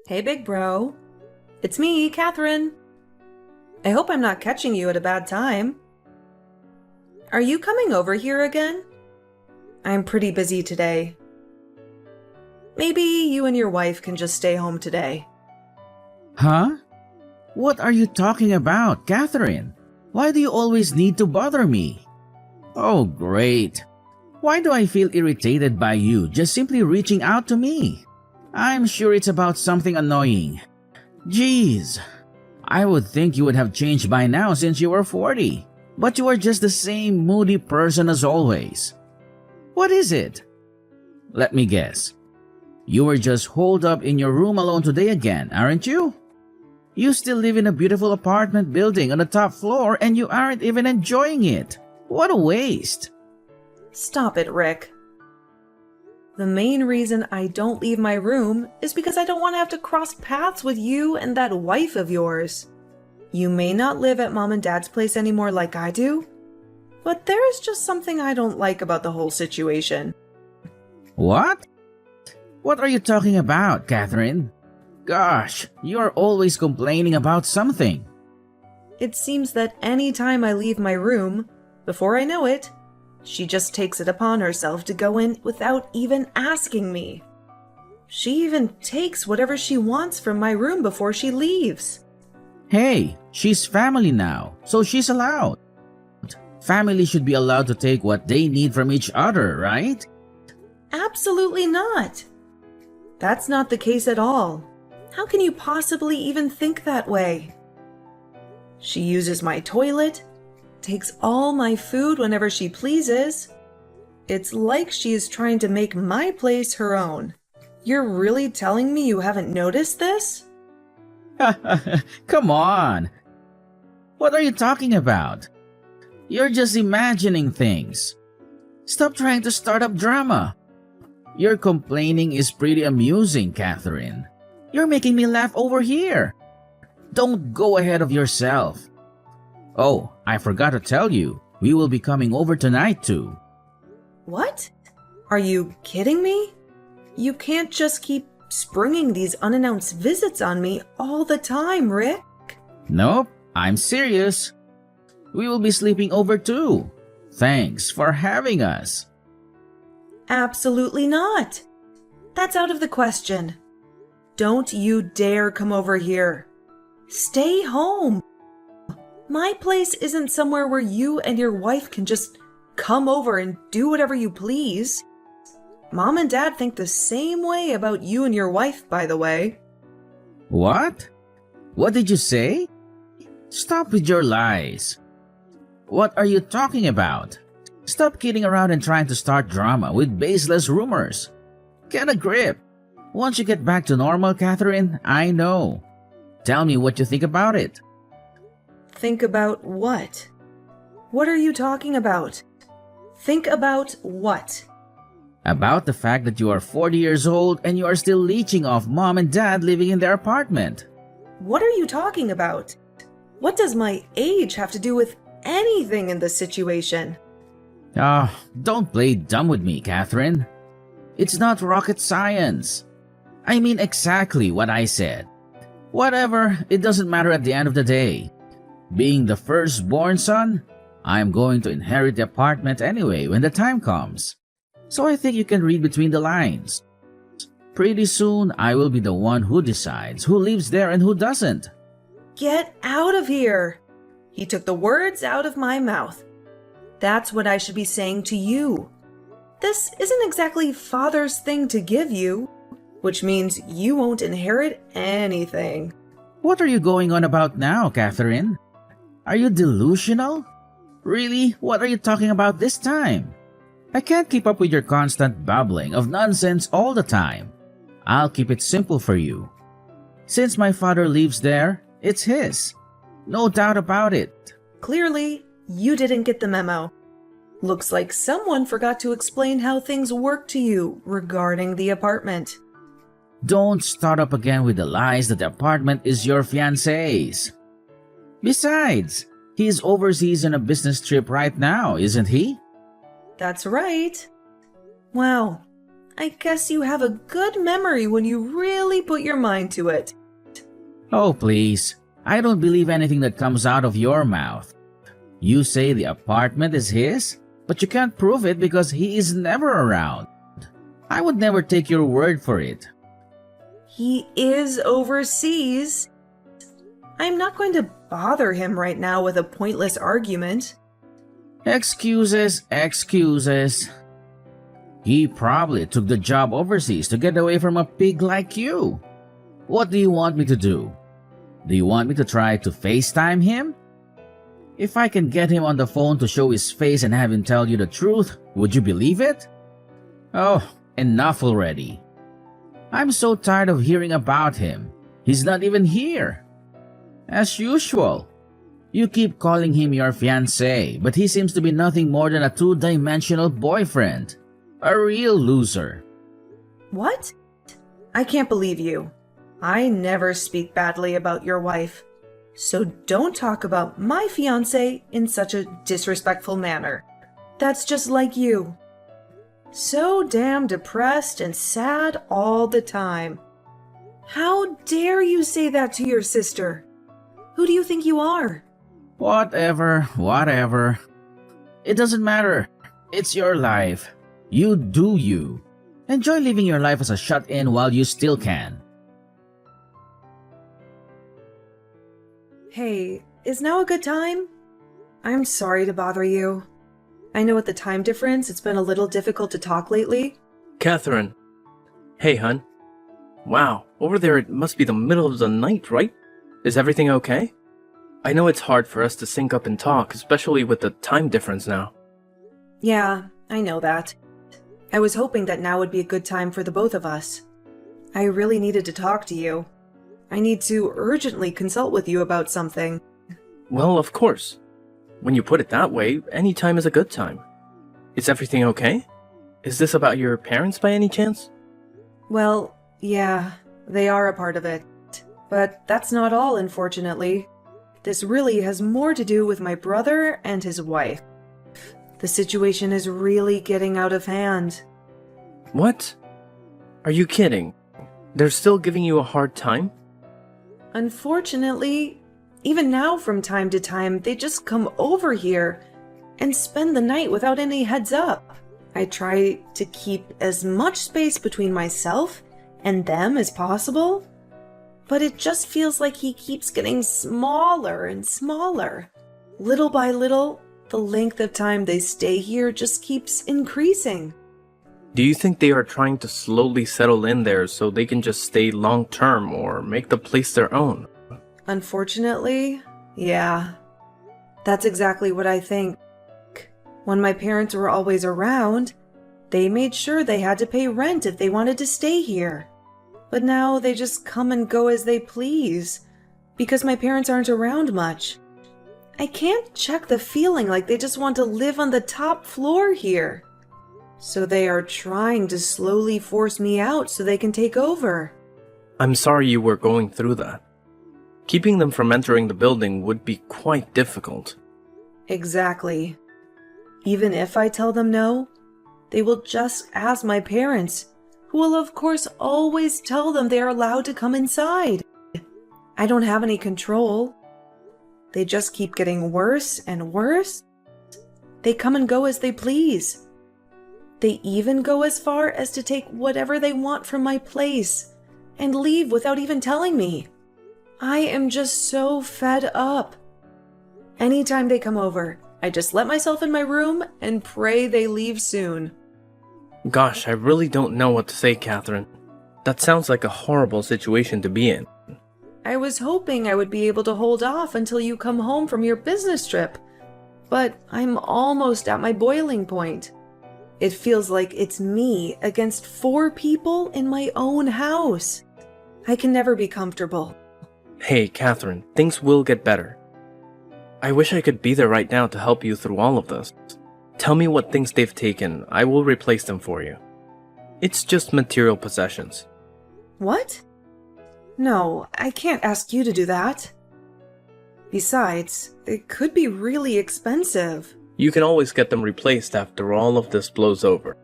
Hey, big bro. It's me, Catherine. I hope I'm not catching you at a bad time. Are you coming over here again? I'm pretty busy today. Maybe you and your wife can just stay home today. Huh? What are you talking about, Catherine? Why do you always need to bother me? Oh, great. Why do I feel irritated by you just simply reaching out to me? I'm sure it's about something annoying. Jeez. I would think you would have changed by now since you were 40. But you are just the same moody person as always. What is it? Let me guess. You were just holed up in your room alone today again, aren't you? You still live in a beautiful apartment building on the top floor and you aren't even enjoying it. What a waste. Stop it, Rick. The main reason I don't leave my room is because I don't want to have to cross paths with you and that wife of yours. You may not live at Mom and Dad's place anymore like I do, but there is just something I don't like about the whole situation. What? What are you talking about, Catherine? Gosh, you're always complaining about something. It seems that any time I leave my room, before I know it, she just takes it upon herself to go in without even asking me. She even takes whatever she wants from my room before she leaves. Hey, she's family now, so she's allowed. Family should be allowed to take what they need from each other, right? Absolutely not. That's not the case at all. How can you possibly even think that way? She uses my toilet, takes all my food whenever she pleases. It's like she is trying to make my place her own. You're really telling me you haven't noticed this? Come on. What are you talking about? You're just imagining things. Stop trying to start up drama. Your complaining is pretty amusing, Catherine. You're making me laugh over here. Don't go ahead of yourself. Oh, I forgot to tell you, we will be coming over tonight too. What? Are you kidding me? You can't just keep springing these unannounced visits on me all the time, Rick. Nope, I'm serious. We will be sleeping over too. Thanks for having us. Absolutely not. That's out of the question. Don't you dare come over here. Stay home. My place isn't somewhere where you and your wife can just come over and do whatever you please. Mom and Dad think the same way about you and your wife, by the way. What? What did you say? Stop with your lies. What are you talking about? Stop kidding around and trying to start drama with baseless rumors. Get a grip. Once you get back to normal, Catherine, I know. Tell me what you think about it. Think about what? What are you talking about? Think about what? About the fact that you are 40 years old and you are still leeching off Mom and Dad living in their apartment. What are you talking about? What does my age have to do with anything in this situation? Don't play dumb with me, Catherine. It's not rocket science. I mean exactly what I said. Whatever, it doesn't matter at the end of the day. Being the firstborn son, I'm going to inherit the apartment anyway when the time comes. So I think you can read between the lines. Pretty soon, I will be the one who decides who lives there and who doesn't. Get out of here! He took the words out of my mouth. That's what I should be saying to you. This isn't exactly Father's thing to give you, which means you won't inherit anything. What are you going on about now, Catherine? Are you delusional? Really? What are you talking about this time? I can't keep up with your constant babbling of nonsense all the time. I'll keep it simple for you. Since my father lives there, it's his. No doubt about it. Clearly, you didn't get the memo. Looks like someone forgot to explain how things work to you regarding the apartment. Don't start up again with the lies that the apartment is your fiancé's. Besides, he's overseas on a business trip right now, isn't he? That's right. Wow, I guess you have a good memory when you really put your mind to it. Oh, please. I don't believe anything that comes out of your mouth. You say the apartment is his, but you can't prove it because he is never around. I would never take your word for it. He is overseas. I'm not going to bother him right now with a pointless argument. Excuses, excuses. He probably took the job overseas to get away from a pig like you. What do you want me to do? Do you want me to try to FaceTime him? If I can get him on the phone to show his face and have him tell you the truth, would you believe it? Oh, enough already. I'm so tired of hearing about him. He's not even here. As usual, you keep calling him your fiancé, but he seems to be nothing more than a two-dimensional boyfriend. A real loser. What? I can't believe you. I never speak badly about your wife. So don't talk about my fiancé in such a disrespectful manner. That's just like you. So damn depressed and sad all the time. How dare you say that to your sister? Who do you think you are? Whatever. It doesn't matter. It's your life. You do you. Enjoy living your life as a shut-in while you still can. Hey, is now a good time? I'm sorry to bother you. I know with the time difference, it's been a little difficult to talk lately. Catherine. Hey, hun. Wow, over there it must be the middle of the night, right? Is everything okay? I know it's hard for us to sync up and talk, especially with the time difference now. Yeah, I know that. I was hoping that now would be a good time for the both of us. I really needed to talk to you. I need to urgently consult with you about something. Well, of course. When you put it that way, any time is a good time. Is everything okay? Is this about your parents by any chance? Well, yeah, they are a part of it. But that's not all, unfortunately. This really has more to do with my brother and his wife. The situation is really getting out of hand. What? Are you kidding? They're still giving you a hard time? Unfortunately, even now from time to time, they just come over here and spend the night without any heads up. I try to keep as much space between myself and them as possible, but it just feels like he keeps getting smaller and smaller. Little by little, the length of time they stay here just keeps increasing. Do you think they are trying to slowly settle in there so they can just stay long-term or make the place their own? Unfortunately, yeah. That's exactly what I think. When my parents were always around, they made sure they had to pay rent if they wanted to stay here. But now they just come and go as they please, because my parents aren't around much. I can't check the feeling like they just want to live on the top floor here. So they are trying to slowly force me out so they can take over. I'm sorry you were going through that. Keeping them from entering the building would be quite difficult. Exactly. Even if I tell them no, they will just ask my parents, who will of course always tell them they are allowed to come inside. I don't have any control. They just keep getting worse and worse. They come and go as they please. They even go as far as to take whatever they want from my place and leave without even telling me. I am just so fed up. Anytime they come over, I just let myself in my room and pray they leave soon. Gosh, I really don't know what to say, Catherine. That sounds like a horrible situation to be in. I was hoping I would be able to hold off until you come home from your business trip, but I'm almost at my boiling point. It feels like it's me against 4 people in my own house. I can never be comfortable. Hey, Catherine, things will get better. I wish I could be there right now to help you through all of this. Tell me what things they've taken. I will replace them for you. It's just material possessions. What? No, I can't ask you to do that. Besides, it could be really expensive. You can always get them replaced after all of this blows over.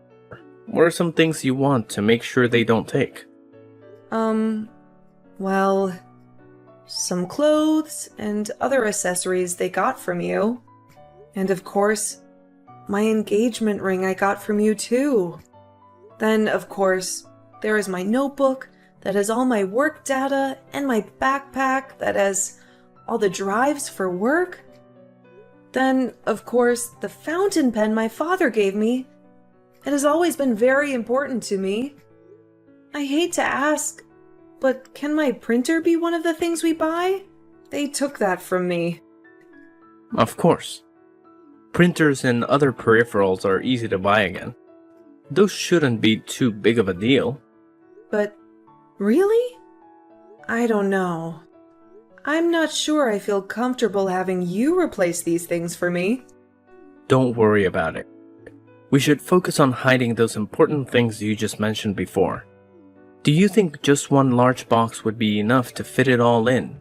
What are some things you want to make sure they don't take? Well, some clothes and other accessories they got from you. And of course, my engagement ring I got from you too. Then, of course, there is my notebook that has all my work data and my backpack that has all the drives for work. Then, of course, the fountain pen my father gave me. It has always been very important to me. I hate to ask, but can my printer be one of the things we buy? They took that from me. Of course. Printers and other peripherals are easy to buy again. Those shouldn't be too big of a deal. But really? I don't know. I'm not sure I feel comfortable having you replace these things for me. Don't worry about it. We should focus on hiding those important things you just mentioned before. Do you think just one large box would be enough to fit it all in?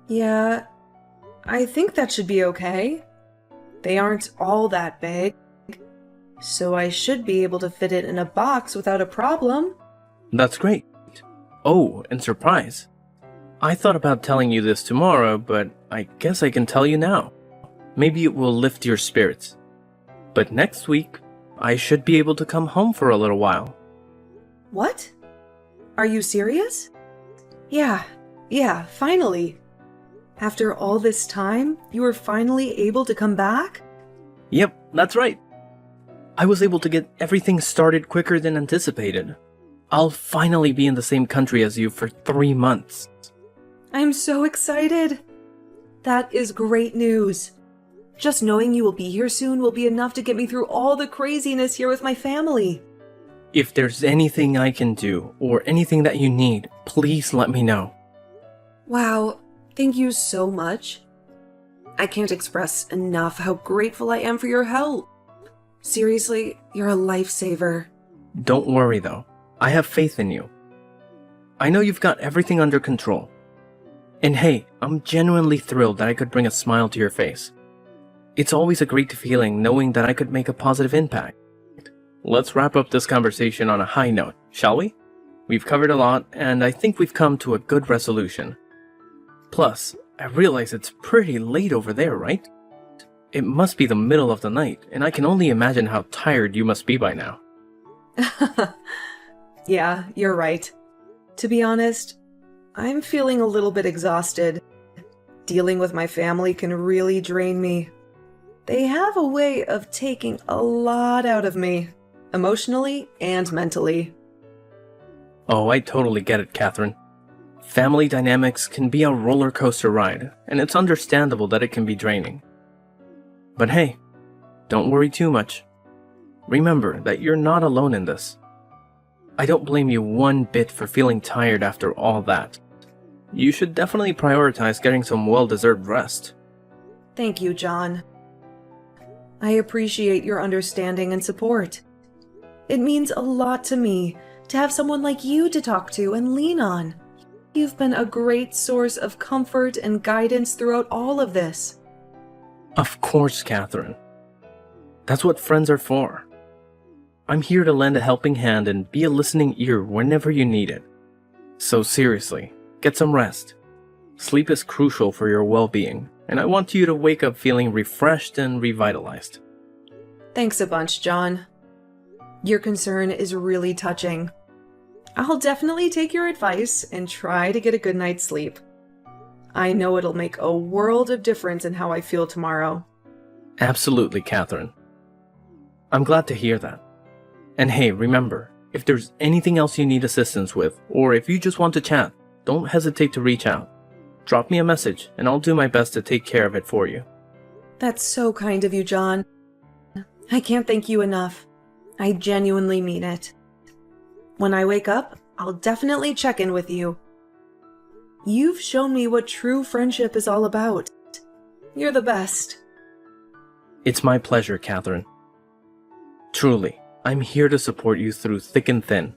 Yeah, I think that should be okay. They aren't all that big, so I should be able to fit it in a box without a problem. That's great. Oh, and surprise. I thought about telling you this tomorrow, but I guess I can tell you now. Maybe it will lift your spirits. But next week, I should be able to come home for a little while. What? Are you serious? Yeah, finally. After all this time, you were finally able to come back? Yep, that's right. I was able to get everything started quicker than anticipated. I'll finally be in the same country as you for 3 months. I'm so excited. That is great news. Just knowing you will be here soon will be enough to get me through all the craziness here with my family. If there's anything I can do, or anything that you need, please let me know. Wow, thank you so much. I can't express enough how grateful I am for your help. Seriously, you're a lifesaver. Don't worry though, I have faith in you. I know you've got everything under control. And hey, I'm genuinely thrilled that I could bring a smile to your face. It's always a great feeling knowing that I could make a positive impact. Let's wrap up this conversation on a high note, shall we? We've covered a lot, and I think we've come to a good resolution. Plus, I realize it's pretty late over there, right? It must be the middle of the night, and I can only imagine how tired you must be by now. Yeah, you're right. To be honest, I'm feeling a little bit exhausted. Dealing with my family can really drain me. They have a way of taking a lot out of me, emotionally and mentally. Oh, I totally get it, Catherine. Family dynamics can be a roller coaster ride, and it's understandable that it can be draining. But hey, don't worry too much. Remember that you're not alone in this. I don't blame you one bit for feeling tired after all that. You should definitely prioritize getting some well-deserved rest. Thank you, John. I appreciate your understanding and support. It means a lot to me to have someone like you to talk to and lean on. You've been a great source of comfort and guidance throughout all of this. Of course, Catherine. That's what friends are for. I'm here to lend a helping hand and be a listening ear whenever you need it. So seriously, get some rest. Sleep is crucial for your well-being, and I want you to wake up feeling refreshed and revitalized. Thanks a bunch, John. Your concern is really touching. I'll definitely take your advice and try to get a good night's sleep. I know it'll make a world of difference in how I feel tomorrow. Absolutely, Catherine. I'm glad to hear that. And hey, remember, if there's anything else you need assistance with, or if you just want to chat, don't hesitate to reach out. Drop me a message, and I'll do my best to take care of it for you. That's so kind of you, John. I can't thank you enough. I genuinely mean it. When I wake up, I'll definitely check in with you. You've shown me what true friendship is all about. You're the best. It's my pleasure, Catherine. Truly, I'm here to support you through thick and thin.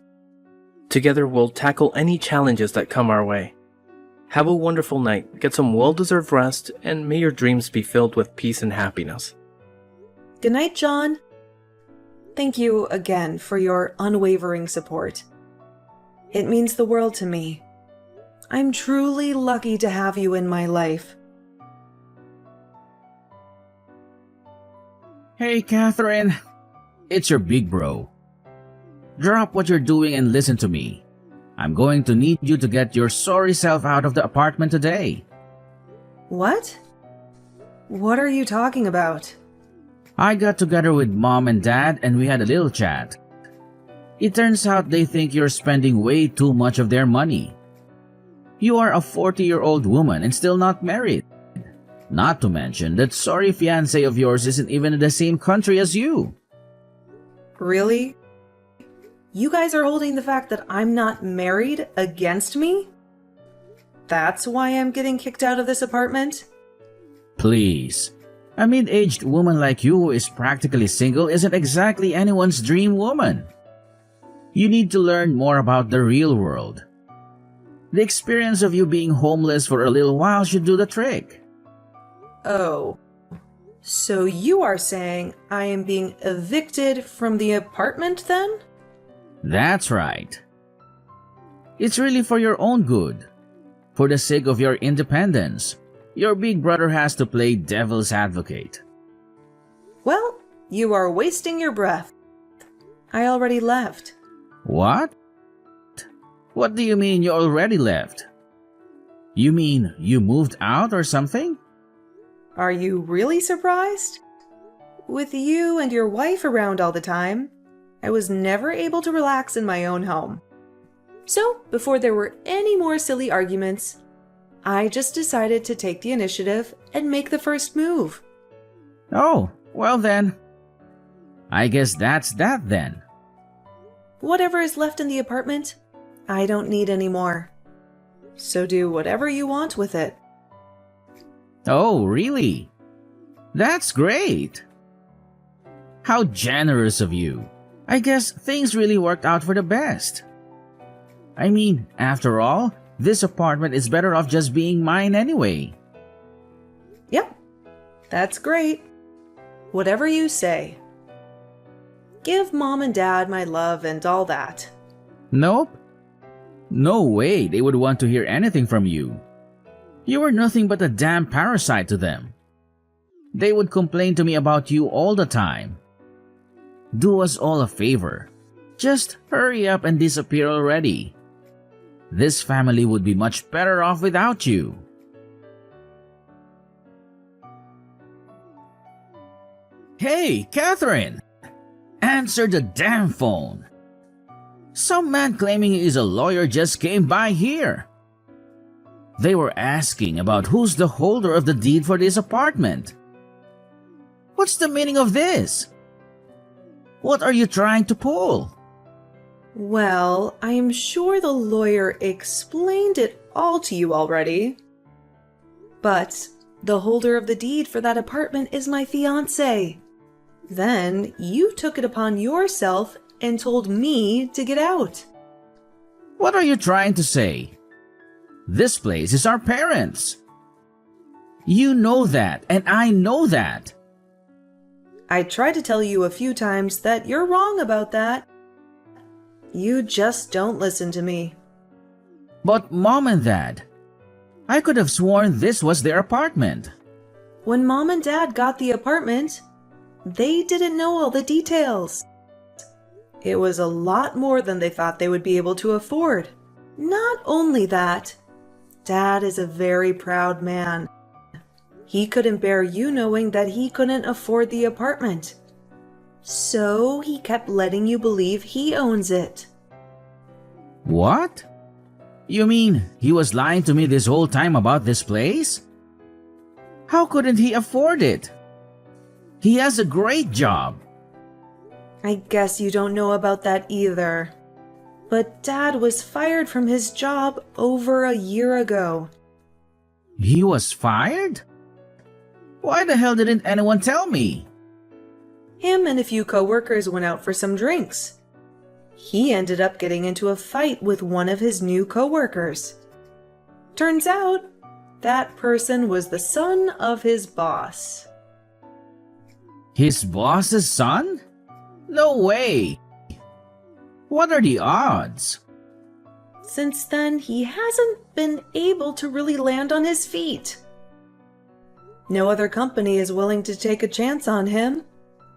Together, we'll tackle any challenges that come our way. Have a wonderful night, get some well-deserved rest, and may your dreams be filled with peace and happiness. Good night, John. Thank you again for your unwavering support. It means the world to me. I'm truly lucky to have you in my life. Hey, Catherine. It's your big bro. Drop what you're doing and listen to me. I'm going to need you to get your sorry self out of the apartment today. What? What are you talking about? I got together with Mom and Dad and we had a little chat. It turns out they think you're spending way too much of their money. You are a 40-year-old woman and still not married. Not to mention that sorry fiancé of yours isn't even in the same country as you. Really? You guys are holding the fact that I'm not married against me? That's why I'm getting kicked out of this apartment? Please. A mid-aged woman like you who is practically single isn't exactly anyone's dream woman. You need to learn more about the real world. The experience of you being homeless for a little while should do the trick. Oh. So you are saying I am being evicted from the apartment then? That's right. It's really for your own good. For the sake of your independence, your big brother has to play devil's advocate. Well, you are wasting your breath. I already left. What? What do you mean you already left? You mean you moved out or something? Are you really surprised? With you and your wife around all the time, I was never able to relax in my own home. So, before there were any more silly arguments, I just decided to take the initiative and make the first move. Oh, well then. I guess that's that then. Whatever is left in the apartment, I don't need anymore. So do whatever you want with it. Oh, really? That's great. How generous of you. I guess things really worked out for the best. I mean, after all, this apartment is better off just being mine anyway. Yep, that's great. Whatever you say. Give Mom and Dad my love and all that. Nope. No way they would want to hear anything from you. You were nothing but a damn parasite to them. They would complain to me about you all the time. Do us all a favor. Just hurry up and disappear already. This family would be much better off without you. Hey, Catherine! Answer the damn phone. Some man claiming he is a lawyer just came by here. They were asking about who's the holder of the deed for this apartment. What's the meaning of this? What are you trying to pull? Well, I am sure the lawyer explained it all to you already. But the holder of the deed for that apartment is my fiancé. Then you took it upon yourself and told me to get out. What are you trying to say? This place is our parents'. You know that, and I know that. I tried to tell you a few times that you're wrong about that. You just don't listen to me. But Mom and Dad, I could have sworn this was their apartment. When Mom and Dad got the apartment, they didn't know all the details. It was a lot more than they thought they would be able to afford. Not only that, Dad is a very proud man. He couldn't bear you knowing that he couldn't afford the apartment. So he kept letting you believe he owns it. What? You mean he was lying to me this whole time about this place? How couldn't he afford it? He has a great job. I guess you don't know about that either. But Dad was fired from his job over a year ago. He was fired? Why the hell didn't anyone tell me? Him and a few coworkers went out for some drinks. He ended up getting into a fight with one of his new coworkers. Turns out, that person was the son of his boss. His boss's son? No way! What are the odds? Since then, he hasn't been able to really land on his feet. No other company is willing to take a chance on him,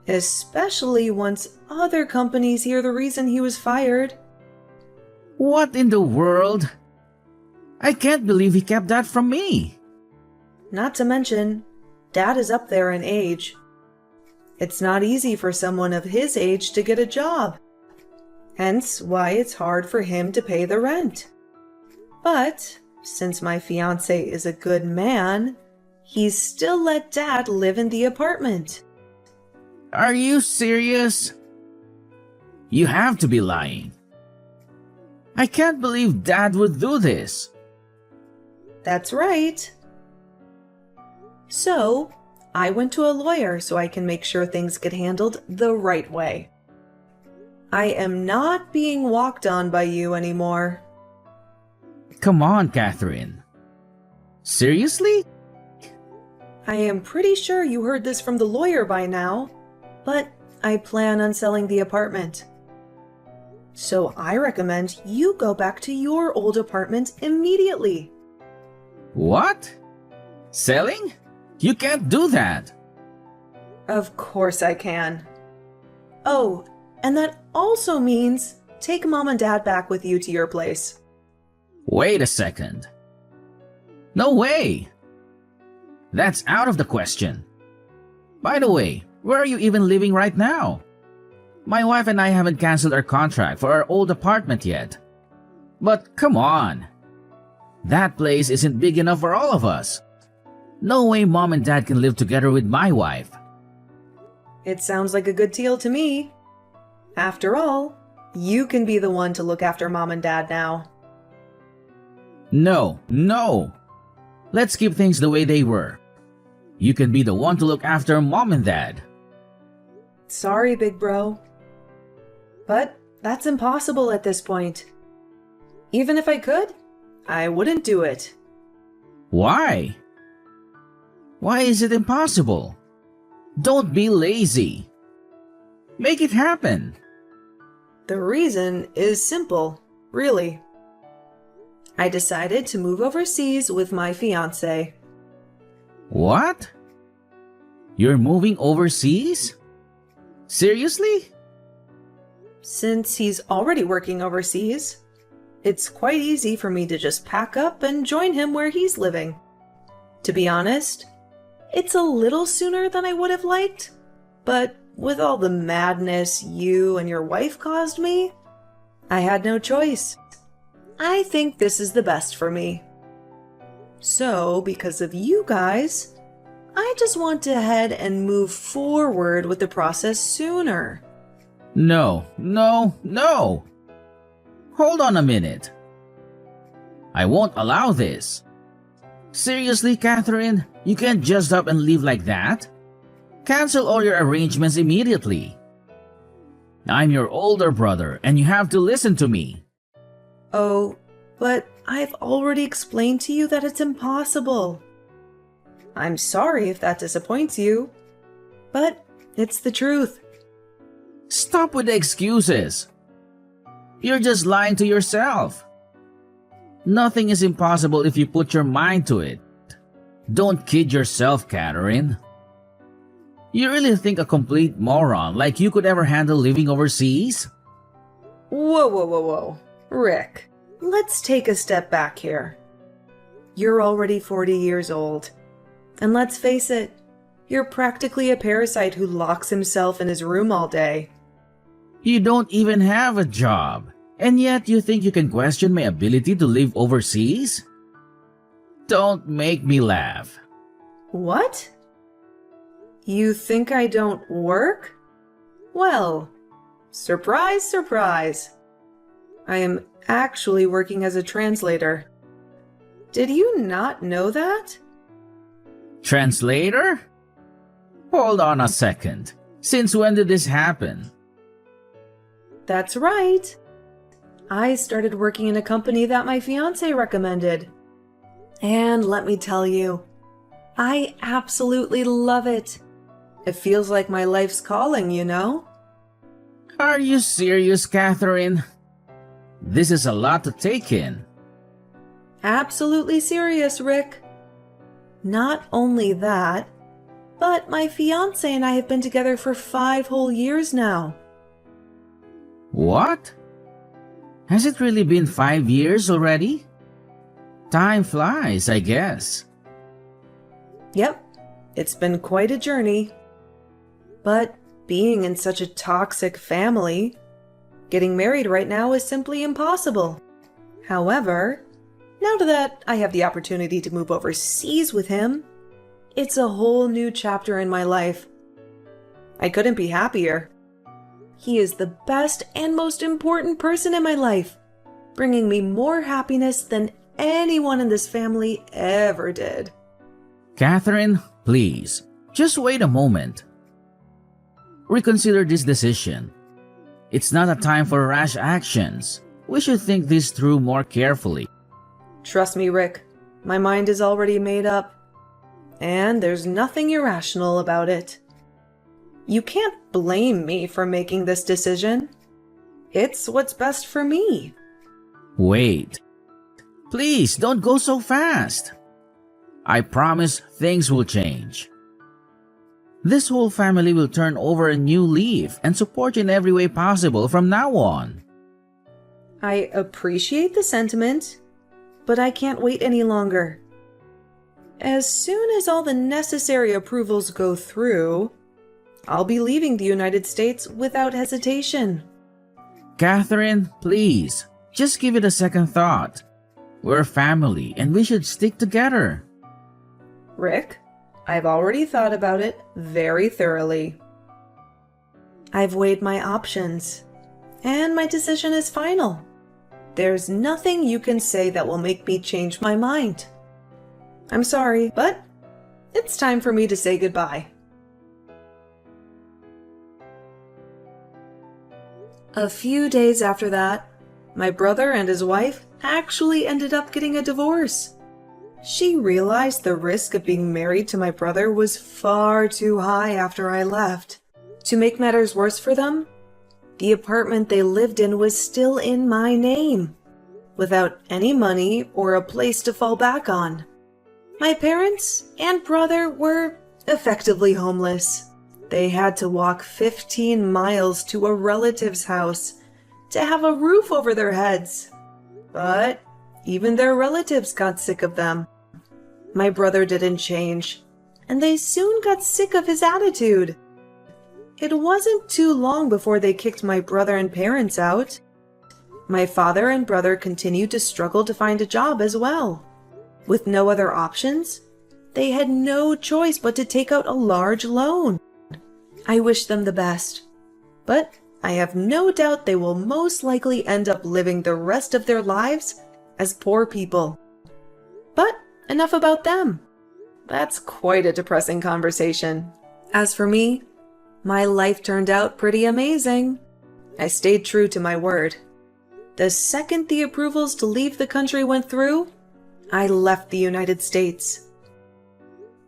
especially once other companies hear the reason he was fired. What in the world? I can't believe he kept that from me. Not to mention, Dad is up there in age. It's not easy for someone of his age to get a job. Hence why it's hard for him to pay the rent. But since my fiancé is a good man, he's still let Dad live in the apartment. Are you serious? You have to be lying. I can't believe Dad would do this. That's right. So, I went to a lawyer so I can make sure things get handled the right way. I am not being walked on by you anymore. Come on, Catherine. Seriously? I am pretty sure you heard this from the lawyer by now, but I plan on selling the apartment. So I recommend you go back to your old apartment immediately. What? Selling? You can't do that. Of course I can. Oh, and that also means take Mom and Dad back with you to your place. Wait a second. No way. That's out of the question. By the way, where are you even living right now? My wife and I haven't canceled our contract for our old apartment yet. But come on. That place isn't big enough for all of us. No way Mom and Dad can live together with my wife. It sounds like a good deal to me. After all, you can be the one to look after Mom and Dad now. No. Let's keep things the way they were. You can be the one to look after Mom and Dad. Sorry, big bro. But that's impossible at this point. Even if I could, I wouldn't do it. Why? Why is it impossible? Don't be lazy. Make it happen. The reason is simple, really. I decided to move overseas with my fiancé. What? You're moving overseas? Seriously? Since he's already working overseas, it's quite easy for me to just pack up and join him where he's living. To be honest, it's a little sooner than I would have liked, but with all the madness you and your wife caused me, I had no choice. I think this is the best for me. So, because of you guys, I just want to head and move forward with the process sooner. No. Hold on a minute. I won't allow this. Seriously, Catherine? You can't just up and leave like that? Cancel all your arrangements immediately. I'm your older brother and you have to listen to me. Oh, but I've already explained to you that it's impossible. I'm sorry if that disappoints you, but it's the truth. Stop with the excuses. You're just lying to yourself. Nothing is impossible if you put your mind to it. Don't kid yourself, Catherine. You really think a complete moron like you could ever handle living overseas? Whoa. Rick, let's take a step back here. You're already 40 years old. And let's face it, you're practically a parasite who locks himself in his room all day. You don't even have a job, and yet you think you can question my ability to live overseas? Don't make me laugh. What? You think I don't work? Well, surprise, surprise. I am actually working as a translator. Did you not know that? Translator? Hold on a second. Since when did this happen? That's right. I started working in a company that my fiancé recommended. And let me tell you, I absolutely love it. It feels like my life's calling, you know? Are you serious, Catherine? This is a lot to take in. Absolutely serious, Rick. Not only that, but my fiance and I have been together for 5 whole years now. What? Has it really been 5 years already? Time flies, I guess. Yep, it's been quite a journey. But being in such a toxic family, getting married right now is simply impossible. However, now that I have the opportunity to move overseas with him, it's a whole new chapter in my life. I couldn't be happier. He is the best and most important person in my life, bringing me more happiness than anyone in this family ever did. Catherine, please, just wait a moment. Reconsider this decision. It's not a time for rash actions. We should think this through more carefully. Trust me, Rick. My mind is already made up. And there's nothing irrational about it. You can't blame me for making this decision. It's what's best for me. Wait. Please, don't go so fast. I promise things will change. This whole family will turn over a new leaf and support you in every way possible from now on. I appreciate the sentiment, but I can't wait any longer. As soon as all the necessary approvals go through, I'll be leaving the United States without hesitation. Catherine, please, just give it a second thought. We're family and we should stick together. Rick, I've already thought about it very thoroughly. I've weighed my options, and my decision is final. There's nothing you can say that will make me change my mind. I'm sorry, but it's time for me to say goodbye. A few days after that, my brother and his wife actually ended up getting a divorce. She realized the risk of being married to my brother was far too high after I left. To make matters worse for them, the apartment they lived in was still in my name, without any money or a place to fall back on. My parents and brother were effectively homeless. They had to walk 15 miles to a relative's house to have a roof over their heads. But even their relatives got sick of them. My brother didn't change, and they soon got sick of his attitude. It wasn't too long before they kicked my brother and parents out. My father and brother continued to struggle to find a job as well. With no other options, they had no choice but to take out a large loan. I wish them the best, but I have no doubt they will most likely end up living the rest of their lives as poor people. But enough about them. That's quite a depressing conversation. As for me, my life turned out pretty amazing. I stayed true to my word. The second the approvals to leave the country went through, I left the United States.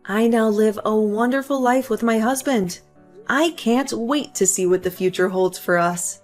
I now live a wonderful life with my husband. I can't wait to see what the future holds for us.